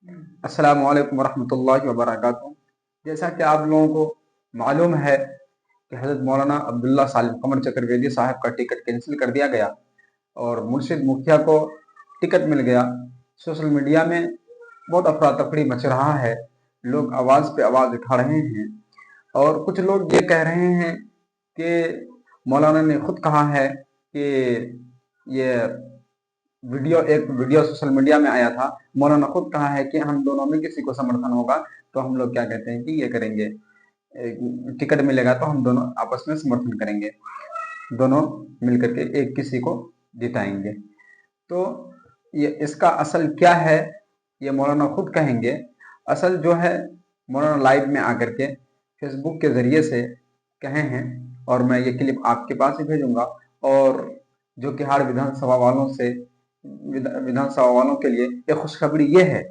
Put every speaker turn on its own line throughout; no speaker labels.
अस्सलामु अलैकुम वरहमतुल्लाहि वबरकातुहू। जैसा कि आप लोगों को मालूम है कि हज़रत मौलाना अब्दुल्ला सालिम कमर चक्रवर्ती साहब का टिकट कैंसिल कर दिया गया और मुर्शिद मुखिया को टिकट मिल गया। सोशल मीडिया में बहुत अफरा तफरी मच रहा है, लोग आवाज़ पे आवाज़ उठा रहे हैं और कुछ लोग ये कह रहे हैं कि मौलाना ने खुद कहा है कि ये एक वीडियो सोशल मीडिया में आया था। मौलाना खुद कहा है कि हम दोनों में किसी को समर्थन होगा तो हम लोग क्या कहते हैं कि ये करेंगे, टिकट मिलेगा तो हम दोनों आपस में समर्थन करेंगे, दोनों मिलकर के एक किसी को जिताएंगे। तो ये इसका असल क्या है ये मौलाना खुद कहेंगे। असल जो है मौलाना लाइव में आकर के फेसबुक के जरिए से कहे हैं और मैं ये क्लिप आपके पास ही भेजूंगा। और जो कि हार विधानसभा वालों के लिए एक खुशखबरी ये है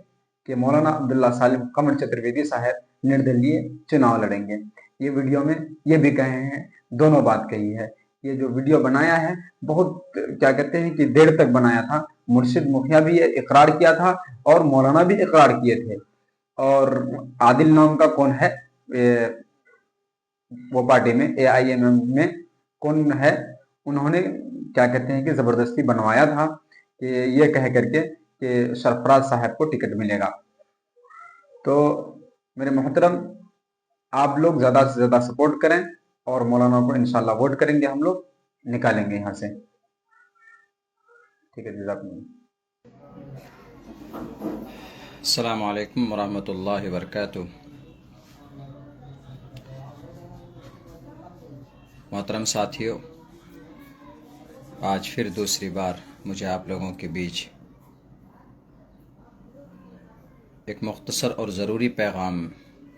कि मौलाना अब्दुल्ला सालिम कमर चतुर्वेदी साहब निर्दलीय चुनाव लड़ेंगे। ये वीडियो में ये भी कहे हैं, दोनों बात कही है। ये जो वीडियो बनाया है बहुत क्या कहते हैं कि देर तक बनाया था। मुर्शिद मुखिया भी ये इकरार किया था और मौलाना भी इकरार किए थे। और आदिल नाम का कौन है वो पार्टी में AIMM में कौन है, उन्होंने क्या कहते हैं कि जबरदस्ती बनवाया था कि ये कह करके कि सरफराज साहब को टिकट मिलेगा। तो मेरे मोहतरम, आप लोग ज़्यादा से ज़्यादा सपोर्ट करें और मौलाना को इंशाल्लाह वोट करेंगे, हम लोग निकालेंगे यहाँ से। ठीक है, जज़ाकल्लाह।
अस्सलामु अलैकुम वरहमतुल्लाहि वबरकातुहू। मोहतरम साथियों, आज फिर दूसरी बार मुझे आप लोगों के बीच एक मुख्तसर और ज़रूरी पैगाम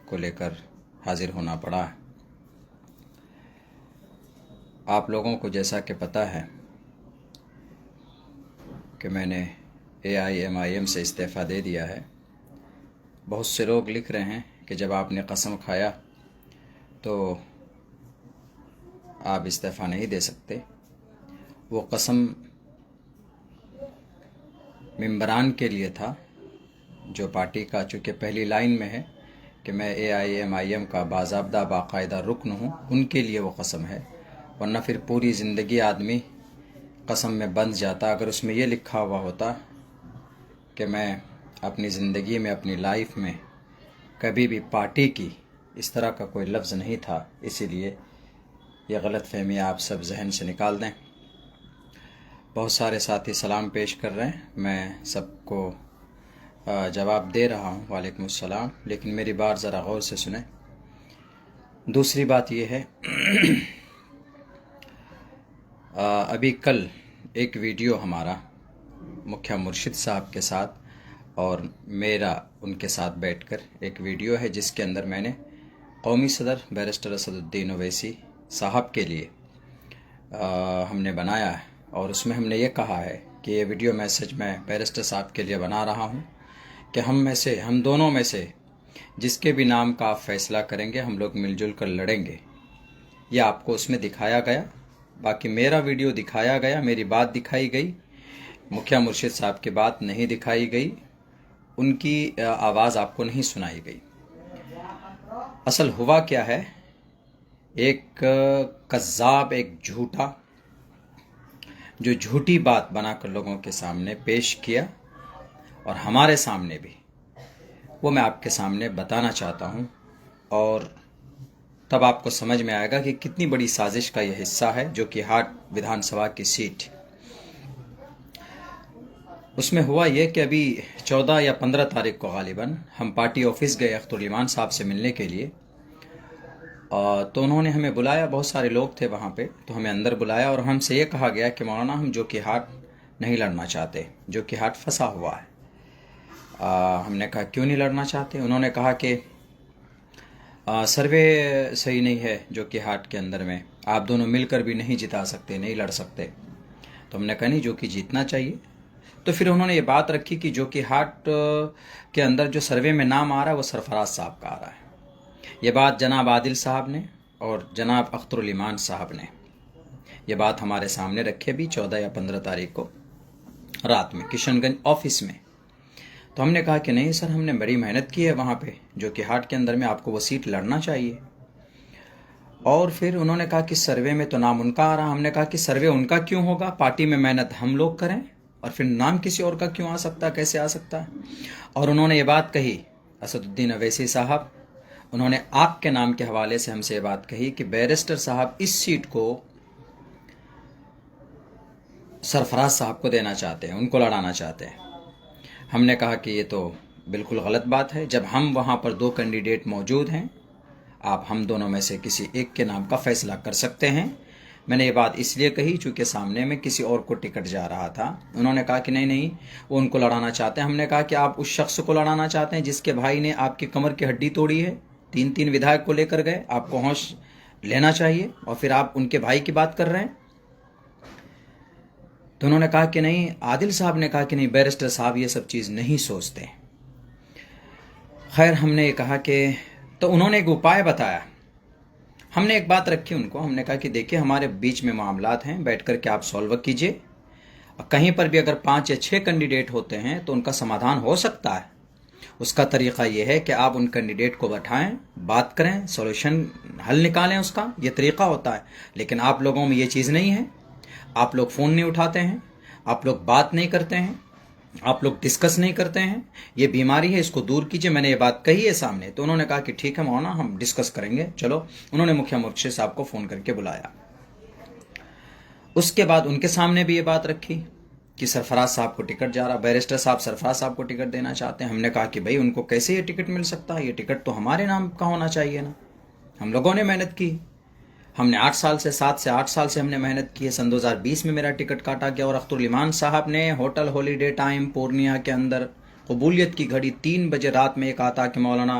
को लेकर हाजिर होना पड़ा है। आप लोगों को जैसा कि पता है कि मैंने AIMIM से इस्तीफ़ा दे दिया है। बहुत से लोग लिख रहे हैं कि जब आपने कसम खाया तो आप इस्तीफ़ा नहीं दे सकते। वो कसम मेंबरान के लिए था जो पार्टी का चूँकि पहली लाइन में है कि मैं AIMIM का बाज़ाब्ता बाकायदा रुकन हूँ, उनके लिए वो कसम है। वरना फिर पूरी ज़िंदगी आदमी कसम में बंध जाता। अगर उसमें ये लिखा हुआ होता कि मैं अपनी ज़िंदगी में, अपनी लाइफ में कभी भी पार्टी की इस तरह का कोई लफ्ज़ नहीं था। इसीलिए ये गलत फहमी आप सब जहन से निकाल दें। बहुत सारे साथी सलाम पेश कर रहे हैं, मैं सबको जवाब दे रहा हूँ, वालेकुम अस्सलाम, लेकिन मेरी बात ज़रा गौर से सुने। दूसरी बात यह है अभी कल एक वीडियो हमारा मुखिया मुर्शिद साहब के साथ और मेरा उनके साथ बैठकर एक वीडियो है जिसके अंदर मैंने कौमी सदर बैरिस्टर असदुद्दीन ओवैसी साहब के लिए हमने बनाया है। और उसमें हमने ये कहा है कि ये वीडियो मैसेज मैं बैरिस्टर साहब के लिए बना रहा हूँ कि हम दोनों में से जिसके भी नाम का आप फैसला करेंगे हम लोग मिलजुल कर लड़ेंगे। ये आपको उसमें दिखाया गया, बाकी मेरा वीडियो दिखाया गया, मेरी बात दिखाई गई, मुखिया मुर्शिद साहब की बात नहीं दिखाई गई, उनकी आवाज़ आपको नहीं सुनाई गई। असल हुआ क्या है, एक कज़्ज़ाब, एक झूठा जो झूठी बात बनाकर लोगों के सामने पेश किया और हमारे सामने भी, वो मैं आपके सामने बताना चाहता हूँ और तब आपको समझ में आएगा कि कितनी बड़ी साजिश का यह हिस्सा है। जो कि हाट विधानसभा की सीट, उसमें हुआ यह कि अभी 14 या 15 तारीख को गालिबन हम पार्टी ऑफिस गए अख्तरुल ईमान साहब से मिलने के लिए। तो उन्होंने हमें बुलाया, बहुत सारे लोग थे वहाँ पे, तो हमें अंदर बुलाया और हमसे ये कहा गया कि मौलाना हम जो कि हाट नहीं लड़ना चाहते, जो कि हाट फंसा हुआ है। हमने कहा क्यों नहीं लड़ना चाहते? उन्होंने कहा कि सर्वे सही नहीं है जो कि हाट के अंदर में, आप दोनों मिलकर भी नहीं जिता सकते, नहीं लड़ सकते। तो हमने कहा नहीं, जो कि जीतना चाहिए। तो फिर उन्होंने ये बात रखी कि जो कि हाट के अंदर जो सर्वे में नाम आ रहा है वो सरफराज साहब का आ रहा है। ये बात जनाब आदिल साहब ने और जनाब अख्तरुल ईमान साहब ने ये बात हमारे सामने रखी अभी 14 या 15 तारीख को रात में किशनगंज ऑफिस में। तो हमने कहा कि नहीं सर, हमने बड़ी मेहनत की है वहाँ पे, जो कि हाट के अंदर में आपको वो सीट लड़ना चाहिए। और फिर उन्होंने कहा कि सर्वे में तो नाम उनका आ रहा। हमने कहा कि सर्वे उनका क्यों होगा, पार्टी में मेहनत हम लोग करें और फिर नाम किसी और का क्यों आ सकता है, कैसे आ सकता है। और उन्होंने ये बात कही, असदुद्दीन अवैसी साहब, उन्होंने आपके नाम के हवाले से हमसे ये बात कही कि बैरिस्टर साहब इस सीट को सरफराज साहब को देना चाहते हैं, उनको लड़ाना चाहते हैं। हमने कहा कि ये तो बिल्कुल गलत बात है। जब हम वहाँ पर 2 कैंडिडेट मौजूद हैं, आप हम दोनों में से किसी एक के नाम का फैसला कर सकते हैं। मैंने ये बात इसलिए कही चूँकि सामने में किसी और को टिकट जा रहा था। उन्होंने कहा कि नहीं, वो उनको लड़ाना चाहते हैं। हमने कहा कि आप उस शख्स को लड़ाना चाहते हैं जिसके भाई ने आपकी कमर की हड्डी तोड़ी है, 3 विधायक को लेकर गए। आपको होश लेना चाहिए और फिर आप उनके भाई की बात कर रहे हैं। तो उन्होंने कहा कि नहीं, आदिल साहब ने कहा कि नहीं, बैरिस्टर साहब ये सब चीज़ नहीं सोचते। खैर, हमने ये कहा कि तो उन्होंने एक उपाय बताया। हमने एक बात रखी उनको, हमने कहा कि देखिए हमारे बीच में मामलात हैं, बैठ कर के आप सॉल्व कीजिए। कहीं पर भी अगर 5 या 6 कैंडिडेट होते हैं तो उनका समाधान हो सकता है। उसका तरीक़ा यह है कि आप उन कैंडिडेट को बैठाएं, बात करें, सॉल्यूशन हल निकालें, उसका ये तरीक़ा होता है। लेकिन आप लोगों में ये चीज़ नहीं है। आप लोग फ़ोन नहीं उठाते हैं, आप लोग बात नहीं करते हैं, आप लोग डिस्कस नहीं करते हैं। ये बीमारी है, इसको दूर कीजिए। मैंने ये बात कही है सामने। तो उन्होंने कहा कि ठीक है मौलाना, हम डिस्कस करेंगे, चलो। उन्होंने मुखिया मुर्शिद साहब को फ़ोन करके बुलाया। उसके बाद उनके सामने भी ये बात रखी कि सरफराज साहब को टिकट जा रहा, बैरिस्टर साहब सरफराज साहब को टिकट देना चाहते हैं। हमने कहा कि भाई उनको कैसे ये टिकट मिल सकता है, ये टिकट तो हमारे नाम का होना चाहिए ना। हम लोगों ने मेहनत की, हमने 7 से 8 साल से हमने मेहनत की है। सन 2020 में मेरा टिकट काटा गया और अख्तर इमान साहब ने होटल हॉलीडे टाइम पूर्णिया के अंदर कबूलियत की घड़ी 3 बजे रात में एक आता कि मौलाना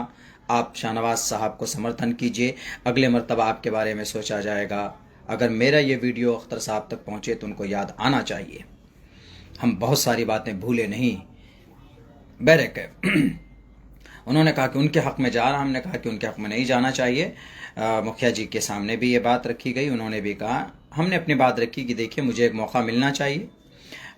आप शाहनवाज साहब को समर्थन कीजिए, अगले मरतबा आपके बारे में सोचा जाएगा। अगर मेरा ये वीडियो अख्तर साहब तक पहुँचे तो उनको याद आना चाहिए, हम बहुत सारी बातें भूले नहीं, बैरक है। उन्होंने कहा कि उनके हक़ में जा रहा। हमने कहा कि उनके हक़ में नहीं जाना चाहिए। मुखिया जी के सामने भी ये बात रखी गई। उन्होंने भी कहा, हमने अपनी बात रखी कि देखिए मुझे एक मौका मिलना चाहिए।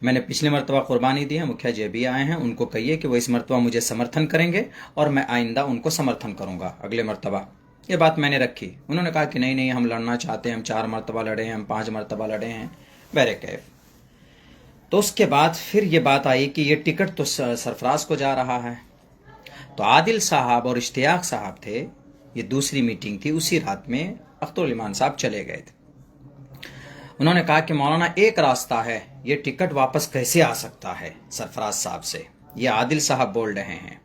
मैंने पिछले मरतबा कुर्बानी दी है, मुखिया जी अभी आए हैं, उनको कहिए कि वो इस मरतबा मुझे समर्थन करेंगे और मैं आइंदा उनको समर्थन करूँगा अगले मरतबा। ये बात मैंने रखी। उन्होंने कहा कि नहीं, हम लड़ना चाहते हैं, हम 4 मरतबा लड़े हैं, हम 5 मरतबा लड़े हैं, बैरक। तो उसके बाद फिर ये बात आई कि ये टिकट तो सरफराज को जा रहा है। तो आदिल साहब और इश्तियाक साहब थे, ये दूसरी मीटिंग थी, उसी रात में अख्तर इमान साहब चले गए थे। उन्होंने कहा कि मौलाना एक रास्ता है, ये टिकट वापस कैसे आ सकता है सरफराज साहब से, ये आदिल साहब बोल रहे हैं।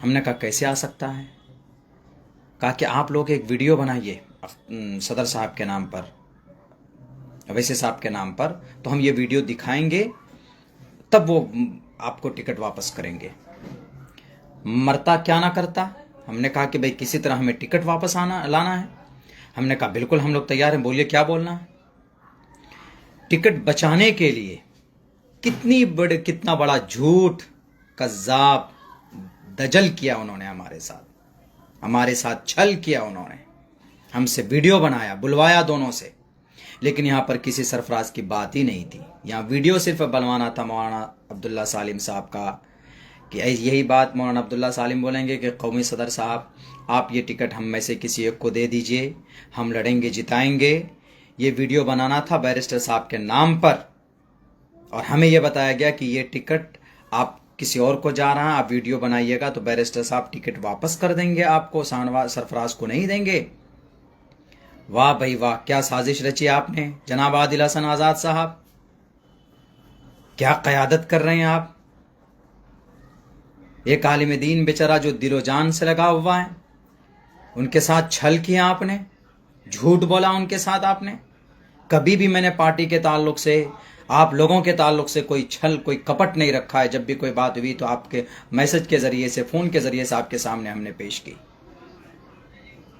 हमने कहा कैसे आ सकता है। कहा कि आप लोग एक वीडियो बनाइए सदर साहब के नाम पर, अवैसी साहब के नाम पर, तो हम ये वीडियो दिखाएंगे, तब वो आपको टिकट वापस करेंगे। मरता क्या ना करता। हमने कहा कि भाई किसी तरह हमें टिकट वापस लाना है। हमने कहा बिल्कुल हम लोग तैयार हैं, बोलिए क्या बोलना है। टिकट बचाने के लिए कितना बड़ा झूठ, कज़्ज़ाब, दजल किया उन्होंने हमारे साथ छल किया उन्होंने। हमसे वीडियो बनाया, बुलवाया दोनों से, लेकिन यहाँ पर किसी सरफराज की बात ही नहीं थी। यहाँ वीडियो सिर्फ बनवाना था मौलाना अब्दुल्ला सालिम साहब का, कि यही बात मौलाना अब्दुल्ला सालिम बोलेंगे कि कौमी सदर साहब आप ये टिकट हम में से किसी एक को दे दीजिए, हम लड़ेंगे, जिताएंगे। ये वीडियो बनाना था बैरिस्टर साहब के नाम पर, और हमें यह बताया गया कि ये टिकट आप किसी और को जा रहा है, आप वीडियो बनाइएगा तो बैरिस्टर साहब टिकट वापस कर देंगे आपको, सरफराज को नहीं देंगे। वाह भाई वाह, क्या साजिश रची आपने जनाब आदिल हसन आज़ाद साहब, क्या क़यादत कर रहे हैं आप। एक आलिम दीन बेचारा जो दिलो जान से लगा हुआ है, उनके साथ छल किया आपने, झूठ बोला उनके साथ आपने। कभी भी मैंने पार्टी के ताल्लुक से, आप लोगों के ताल्लुक से कोई छल, कोई कपट नहीं रखा है। जब भी कोई बात हुई तो आपके मैसेज के ज़रिए से, फ़ोन के ज़रिए से आपके सामने हमने पेश की।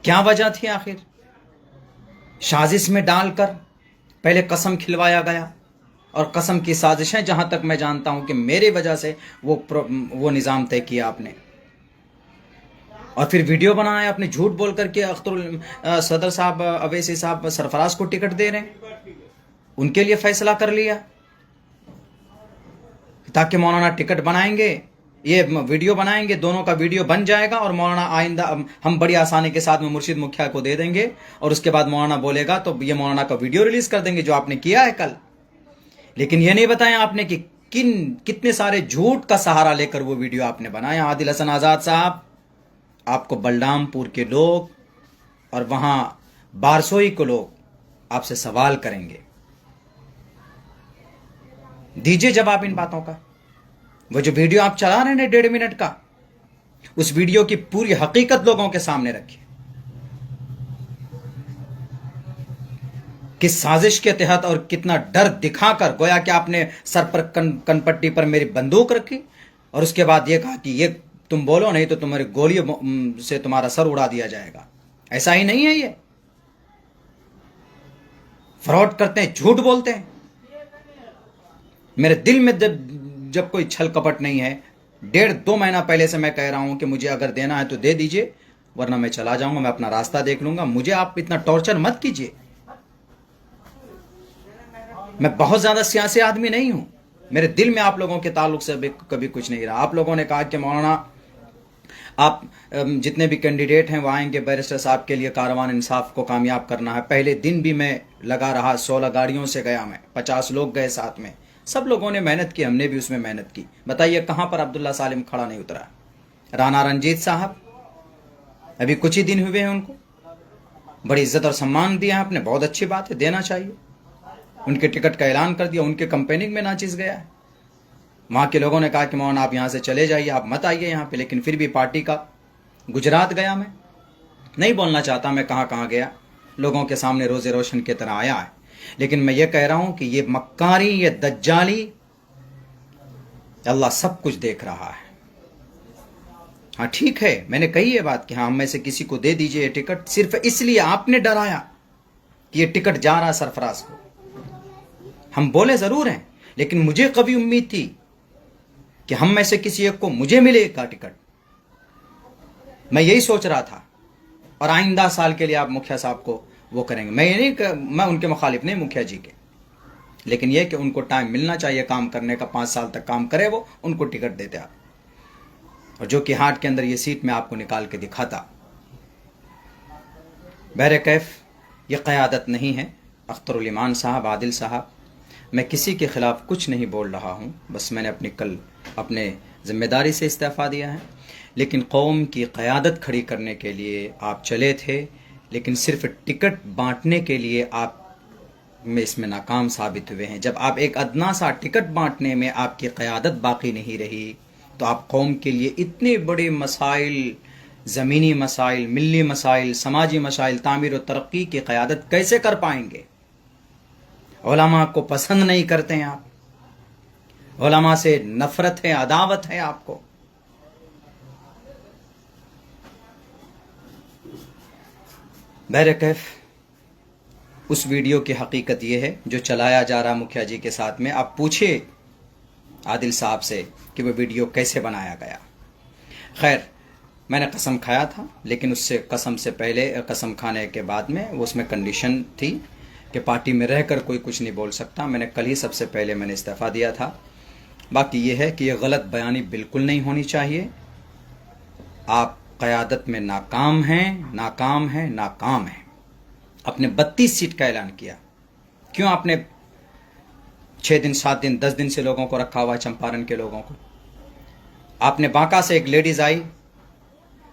क्या वजह थी आखिर। साजिश में डालकर पहले कसम खिलवाया गया, और कसम की साजिशें जहां तक मैं जानता हूं कि मेरी वजह से वो निज़ाम तय किया आपने, और फिर वीडियो बनाया आपने झूठ बोल करके। अख्तर सदर साहब, अवैसी साहब सरफराज को टिकट दे रहे हैं, उनके लिए फैसला कर लिया। ताकि मौलाना टिकट बनाएंगे, ये वीडियो बनाएंगे, दोनों का वीडियो बन जाएगा और मौलाना आइंदा हम बड़ी आसानी के साथ में मुर्शिद मुखिया को दे देंगे और उसके बाद मौलाना बोलेगा तो ये मौलाना का वीडियो रिलीज कर देंगे जो आपने किया है कल। लेकिन ये नहीं बताया आपने कि कितने सारे झूठ का सहारा लेकर वो वीडियो आपने बनाया। आदिल हसन आजाद साहब, आपको बलरामपुर के लोग और वहां बारसोई के लोग आपसे सवाल करेंगे। दीजिए जवाब इन बातों का। वो जो वीडियो आप चला रहे हैं 1.5 मिनट का, उस वीडियो की पूरी हकीकत लोगों के सामने रखिए। किस साजिश के तहत और कितना डर दिखाकर गोया कि आपने सर पर कनपट्टी पर मेरी बंदूक रखी और उसके बाद ये कहा कि ये तुम बोलो नहीं तो तुम्हारी गोलियों से तुम्हारा सर उड़ा दिया जाएगा। ऐसा ही नहीं है, ये फ्रॉड करते हैं, झूठ बोलते हैं। मेरे दिल में जब कोई छल कपट नहीं है, 1.5-2 महीना पहले से मैं कह रहा हूं कि मुझे अगर देना है तो दे दीजिए, वरना मैं चला जाऊंगा, मैं अपना रास्ता देख लूंगा, मुझे आप इतना टॉर्चर मत कीजिए। मैं बहुत ज्यादा सियासी आदमी नहीं हूं, मेरे दिल में आप लोगों के ताल्लुक से कभी कुछ नहीं रहा। आप लोगों ने कहा कि मौलाना आप जितने भी कैंडिडेट हैं वो आएंगे, बैरिस्टर साहब के लिए कारवान इंसाफ को कामयाब करना है। पहले दिन भी मैं लगा रहा, 16 गाड़ियों से गया मैं, 50 लोग गए साथ में, सब लोगों ने मेहनत की, हमने भी उसमें मेहनत की। बताइए कहां पर अब्दुल्ला सालिम खड़ा नहीं उतरा? राना रंजीत साहब अभी कुछ ही दिन हुए हैं, उनको बड़ी इज्जत और सम्मान दिया आपने, बहुत अच्छी बात है, देना चाहिए। उनके टिकट का ऐलान कर दिया, उनके कंपेनिंग में नाचिस गया है। वहां के लोगों ने कहा कि मोहन आप यहां से चले जाइए, आप मत आइए यहां पे, लेकिन फिर भी पार्टी का गुजरात गया। मैं नहीं बोलना चाहता मैं कहां कहां गया, लोगों के सामने रोजे रोशन की तरह आया है, लेकिन मैं ये कह रहा हूं कि ये मक्कारी, ये दज्जाली, अल्लाह सब कुछ देख रहा है। हाँ ठीक है, मैंने कही ये बात कि हाँ हम में से किसी को दे दीजिए ये टिकट, सिर्फ इसलिए आपने डराया कि ये टिकट जा रहा सरफराज को। हम बोले जरूर हैं, लेकिन मुझे कभी उम्मीद थी कि हम में से किसी एक को मुझे मिलेगा टिकट। मैं यही सोच रहा था, और आइंदा साल के लिए आप मुखिया साहब को वो करेंगे। मैं ये नहीं, मैं उनके मुखालिफ नहीं मुखिया जी के, लेकिन यह कि उनको टाइम मिलना चाहिए काम करने का, 5 साल तक काम करे वो, उनको टिकट देते आप, और जो कि हाट के अंदर ये सीट में आपको निकाल के दिखाता। बहरे कैफ ये क़यादत नहीं है। अख्तरुल ईमान साहब, आदिल साहब, मैं किसी के खिलाफ कुछ नहीं बोल रहा हूँ, बस मैंने अपने जिम्मेदारी से इस्तीफ़ा दिया है। लेकिन कौम की क़यादत खड़ी करने के लिए आप चले थे, लेकिन सिर्फ टिकट बांटने के लिए आप में इसमें नाकाम साबित हुए हैं। जब आप एक अदना सा टिकट बांटने में आपकी क़यादत बाकी नहीं रही, तो आप कौम के लिए इतने बड़े मसाइल, ज़मीनी मसाइल, मिली मसाइल, समाजी मसाइल, तामीर और तरक्की की क़यादत कैसे कर पाएंगे? उलमा को पसंद नहीं करते हैं आप, उलमा से नफरत है, अदावत है आपको। बहरकैफ उस वीडियो की हकीकत यह है जो चलाया जा रहा मुखिया जी के साथ में। आप पूछिए आदिल साहब से कि वह वीडियो कैसे बनाया गया। खैर, मैंने कसम खाया था, लेकिन उससे कसम से पहले, कसम खाने के बाद में उसमें कंडीशन थी कि पार्टी में रहकर कोई कुछ नहीं बोल सकता। मैंने कल ही सबसे पहले मैंने इस्तीफ़ा दिया था। बाकी ये है कि ये गलत बयानी बिल्कुल नहीं होनी चाहिए। आप क़यादत में नाकाम हैं, नाकाम हैं, नाकाम हैं। आपने 32 सीट का ऐलान किया, क्यों आपने 6 दिन, 7 दिन, 10 दिन से लोगों को रखा हुआ है, चंपारण के लोगों को? आपने बांका से एक लेडीज आई,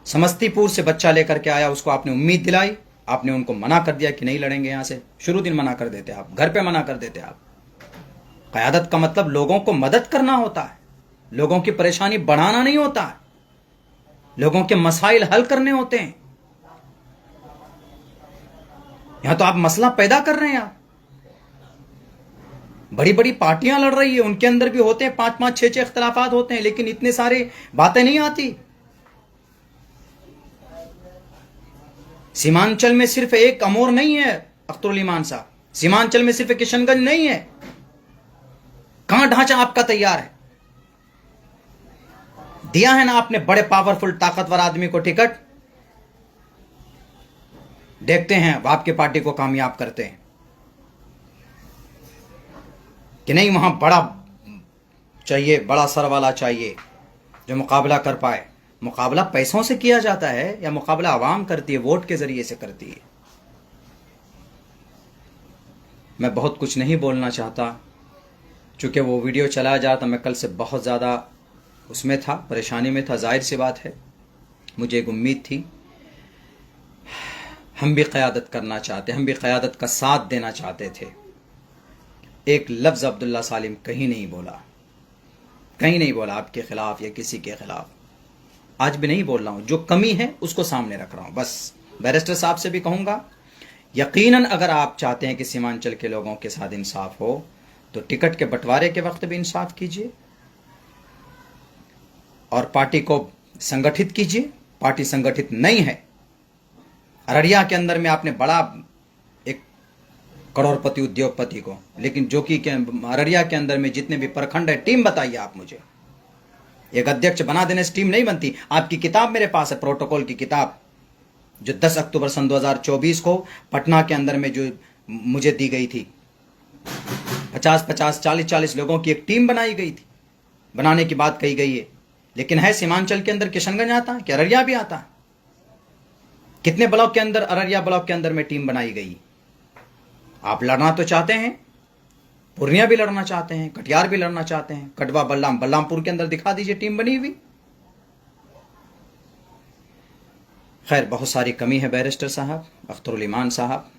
समस्तीपुर से बच्चा लेकर के आया, उसको आपने उम्मीद दिलाई, आपने उनको मना कर दिया कि नहीं लड़ेंगे यहां से। शुरू दिन मना कर देते आप, घर पे मना कर देते आप। क़यादत का मतलब लोगों को मदद करना होता है, लोगों की परेशानी बढ़ाना नहीं होता है, लोगों के मसाइल हल करने होते हैं। यहां तो आप मसला पैदा कर रहे हैं। आप बड़ी बड़ी पार्टियां लड़ रही है, उनके अंदर भी होते हैं 5-5, 6-6 इख्तलाफात होते हैं, लेकिन इतने सारे बातें नहीं आती। सीमांचल में सिर्फ एक अमोर नहीं है अख्तरुल ईमान साहब, सीमांचल में सिर्फ किशनगंज नहीं है। कहां ढांचा आपका तैयार है? दिया है ना आपने बड़े पावरफुल ताकतवर आदमी को टिकट, देखते हैं वो आपकी पार्टी को कामयाब करते हैं कि नहीं। वहां बड़ा चाहिए, बड़ा सर वाला चाहिए जो मुकाबला कर पाए। मुकाबला पैसों से किया जाता है या मुकाबला आवाम करती है, वोट के जरिए से करती है। मैं बहुत कुछ नहीं बोलना चाहता, चूँकि वो वीडियो चला जा तो मैं कल से बहुत ज़्यादा उसमें था, परेशानी में था। जाहिर सी बात है, मुझे एक उम्मीद थी, हम भी क़यादत करना चाहते, हम भी क़यादत का साथ देना चाहते थे। एक लफ्ज़ अब्दुल्ला सालिम कहीं नहीं बोला, कहीं नहीं बोला आपके ख़िलाफ़ या किसी के ख़िलाफ़। आज भी नहीं बोल रहा हूँ, जो कमी है उसको सामने रख रहा हूँ बस। बैरिस्टर साहब से भी कहूँगा, यकीनन अगर आप चाहते हैं कि सीमांचल के लोगों के साथ इंसाफ हो तो टिकट के बंटवारे के वक्त भी इंसाफ कीजिए और पार्टी को संगठित कीजिए। पार्टी संगठित नहीं है। अररिया के अंदर में आपने बड़ा एक करोड़पति उद्योगपति को, लेकिन जो कि अररिया के अंदर में जितने भी प्रखंड है, टीम बताइए आप मुझे। एक अध्यक्ष बना देने से टीम नहीं बनती। आपकी किताब मेरे पास है, प्रोटोकॉल की किताब, जो 10 अक्टूबर सन 2024 को पटना के अंदर में जो मुझे दी गई थी। 50-50, 40-40 लोगों की एक टीम बनाई गई थी, बनाने की बात कही गई है। लेकिन है सीमांचल के अंदर किशनगंज आता है कि अररिया भी आता है? कितने ब्लॉक के अंदर, अररिया ब्लॉक के अंदर में टीम बनाई गई? आप लड़ना तो चाहते हैं, पूर्णिया भी लड़ना चाहते हैं, कटिहार भी लड़ना चाहते हैं, कटवा बलरामपुर के अंदर दिखा दीजिए टीम बनी हुई। खैर, बहुत सारी कमी है बैरिस्टर साहब, अख्तरुल ईमान साहब।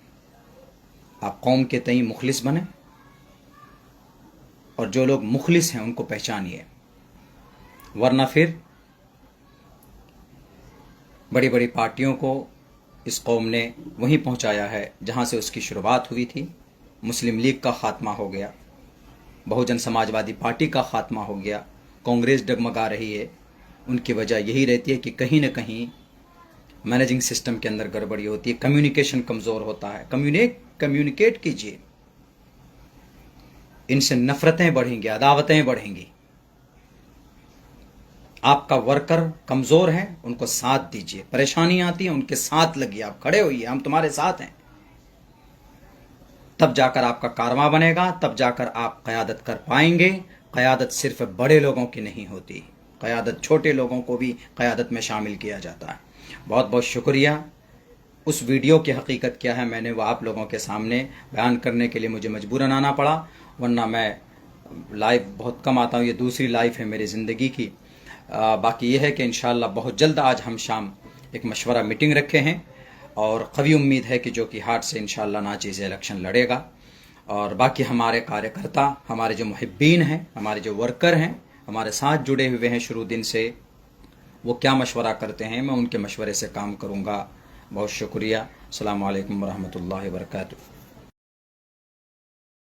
आप कौम के तई मुखलिस बने और जो लोग मुखलिस हैं उनको पहचानिए, वरना फिर बड़ी बड़ी पार्टियों को इस कौम ने वहीं पहुंचाया है जहां से उसकी शुरुआत हुई थी। मुस्लिम लीग का खात्मा हो गया, बहुजन समाजवादी पार्टी का खात्मा हो गया, कांग्रेस डगमगा रही है। उनकी वजह यही रहती है कि कहीं ना कहीं मैनेजिंग सिस्टम के अंदर गड़बड़ी होती है, कम्युनिकेशन कमज़ोर होता है। कम्युनिकेट कीजिए, इनसे नफरतें बढ़ेंगी, अदावतें बढ़ेंगी। आपका वर्कर कमज़ोर है, उनको साथ दीजिए। परेशानी आती है, उनके साथ लगिए, आप खड़े होइए, हम तुम्हारे साथ हैं। तब जाकर आपका कारवां बनेगा, तब जाकर आप क़यादत कर पाएंगे। क़यादत सिर्फ बड़े लोगों की नहीं होती, क़यादत छोटे लोगों को भी क़यादत में शामिल किया जाता है। बहुत बहुत शुक्रिया। उस वीडियो की हकीकत क्या है, मैंने वो आप लोगों के सामने बयान करने के लिए मुझे मजबूरन आना पड़ा, वरना मैं लाइव बहुत कम आता हूँ। ये दूसरी लाइव है मेरी ज़िंदगी की। बाकी ये है कि इंशाअल्लाह बहुत जल्द आज हम शाम एक मशवरा मीटिंग रखे हैं और कवी उम्मीद है कि जो कि हार्ट से इंशाअल्लाह नाचीज़ इलेक्शन लड़ेगा। और बाकी हमारे कार्यकर्ता, हमारे जो मुहिब्बीन हैं, हमारे जो वर्कर हैं, हमारे साथ जुड़े हुए हैं शुरू दिन से, वो क्या मशवरा करते हैं मैं उनके मशवरे से काम करूँगा। बहुत शुक्रिया। अस्सलामु अलैकुम वरहमतुल्लाहि वबरकातुहू।